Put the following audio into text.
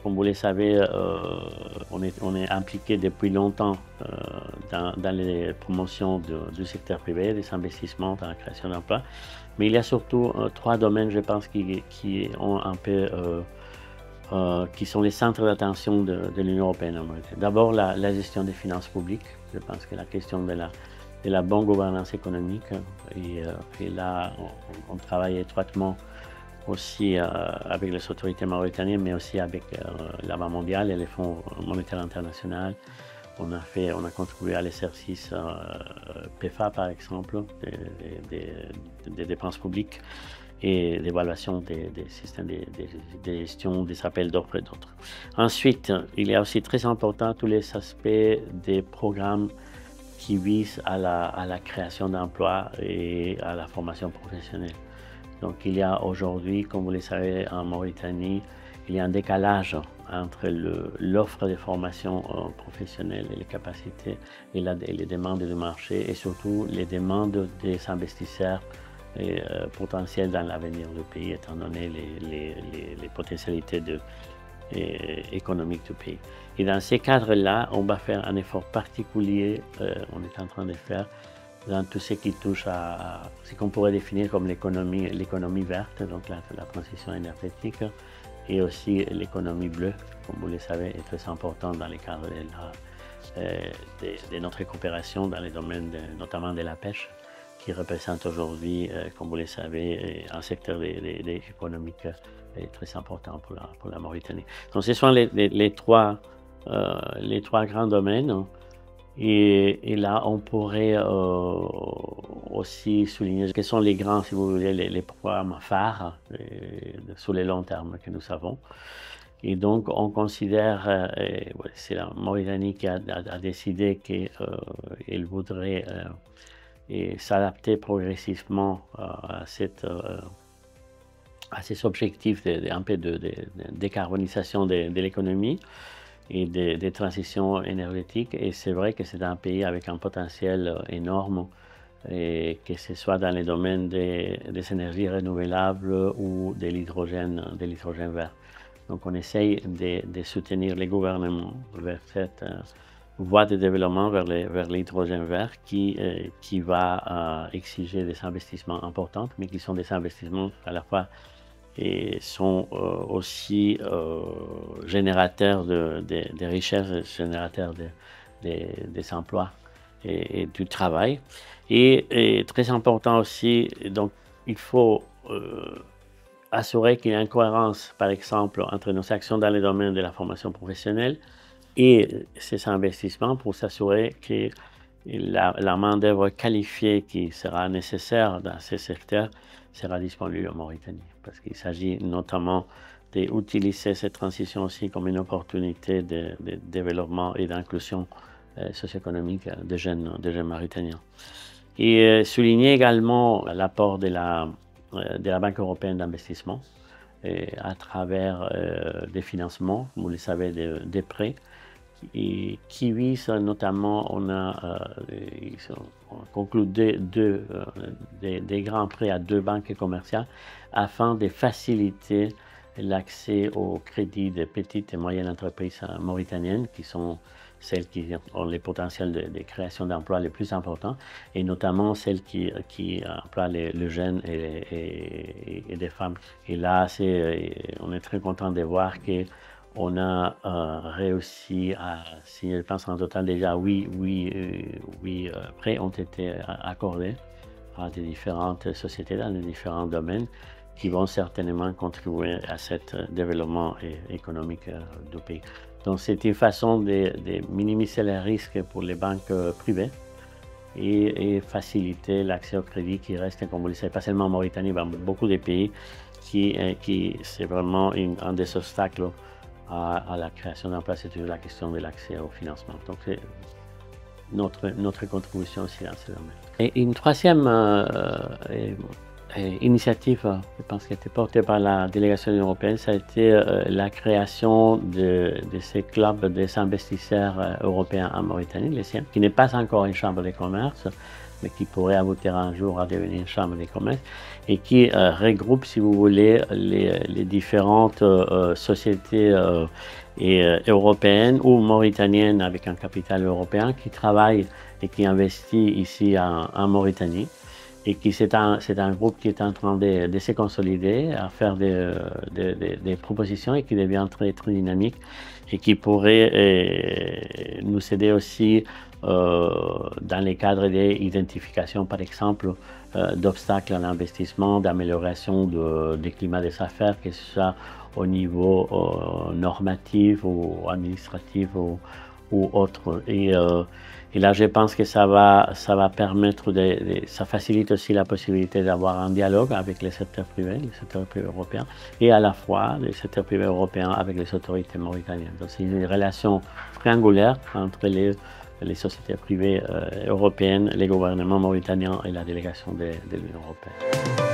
comme vous le savez, on est impliqué depuis longtemps dans les promotions du secteur privé, des investissements dans la création d'emplois. Mais il y a surtout trois domaines, je pense, qui ont un peu, qui sont les centres d'attention de l'Union européenne. D'abord, la gestion des finances publiques. Je pense que la question de la bonne gouvernance économique. Et là, on travaille étroitement aussi avec les autorités mauritaniennes, mais aussi avec la Banque mondiale et les Fonds monétaires internationaux. On a contribué à l'exercice PEFA, par exemple, des dépenses publiques et l'évaluation des systèmes de gestion, des appels d'offres et d'autres. Ensuite, il y a aussi très important tous les aspects des programmes qui visent à la création d'emplois et à la formation professionnelle. Donc il y a aujourd'hui, comme vous le savez, en Mauritanie, il y a un décalage entre l'offre de formation professionnelle et les capacités et les demandes du marché et surtout les demandes des investisseurs potentiels dans l'avenir du pays, étant donné les potentialités économiques du pays. Et dans ces cadres-là, on va faire un effort particulier, on est en train de faire, dans tout ce qui touche à ce qu'on pourrait définir comme l'économie verte, donc la transition énergétique, et aussi l'économie bleue, comme vous le savez, est très important dans le cadre de notre coopération dans les domaines notamment de la pêche, qui représente aujourd'hui, comme vous le savez, un secteur économique très important pour la Mauritanie. Donc ce sont les trois grands domaines. Et là, on pourrait aussi souligner quels sont les grands, si vous voulez, les programmes phares sur le long terme que nous avons. Et donc, on considère, c'est la Mauritanie qui a décidé qu'elle voudrait s'adapter progressivement à ces objectifs un peu de décarbonisation de l'économie et des transitions énergétiques. Et c'est vrai que c'est un pays avec un potentiel énorme, et que ce soit dans les domaines des énergies renouvelables ou de l'hydrogène vert. Donc on essaye de soutenir les gouvernements vers cette voie de développement vers l'hydrogène vert qui va exiger des investissements importants, mais qui sont des investissements à la fois et sont aussi générateurs de richesses, générateurs des emplois et du travail. Et très important aussi, donc il faut assurer qu'il y a une cohérence, par exemple, entre nos actions dans le domaine de la formation professionnelle et ces investissements pour s'assurer que la main-d'œuvre qualifiée qui sera nécessaire dans ces secteurs sera disponible en Mauritanie. Parce qu'il s'agit notamment d'utiliser cette transition aussi comme une opportunité de développement et d'inclusion socio-économique des jeunes Mauritaniens. Et souligner également l'apport de la Banque européenne d'investissement à travers des financements, vous le savez, des prêts, et qui visent notamment, on a conclu des grands prêts à 2 banques commerciales afin de faciliter l'accès au crédit des petites et moyennes entreprises mauritaniennes, qui sont celles qui ont les potentiels de création d'emplois les plus importants, et notamment celles qui emploient les jeunes et des femmes. Et là, on est très content de voir qu'on a réussi à signer, je pense en total déjà 8 prêts ont été accordés à des différentes sociétés dans les différents domaines qui vont certainement contribuer à ce développement économique du pays. Donc c'est une façon de minimiser les risques pour les banques privées et faciliter l'accès au crédit qui reste, comme vous le savez, pas seulement en Mauritanie, mais dans beaucoup de pays, qui c'est vraiment un des obstacles à la création d'emplois, c'est toujours la question de l'accès au financement. Donc c'est notre contribution aussi dans ce domaine. Et une troisième initiative, je pense, qui a été portée par la délégation européenne, ça a été la création de ces clubs des investisseurs européens en Mauritanie, les SIEM, qui n'est pas encore une chambre de commerce, mais qui pourrait aboutir un jour à devenir une chambre de commerce, et qui regroupe, si vous voulez, les différentes sociétés européennes ou mauritaniennes avec un capital européen qui travaillent et qui investissent ici en Mauritanie. Et c'est un groupe qui est en train de se consolider, à faire des propositions et qui devient très, très dynamique et qui pourrait nous aider aussi dans les cadres d'identification, par exemple, d'obstacles à l'investissement, d'amélioration du climat des affaires, que ce soit au niveau normatif ou administratif ou autre. Et là, je pense que ça va permettre, ça facilite aussi la possibilité d'avoir un dialogue avec le secteur privé européen, et à la fois le secteur privé européen avec les autorités mauritaniennes. Donc c'est une relation triangulaire entre les sociétés privées européennes, les gouvernements mauritaniens et la délégation de l'Union européenne.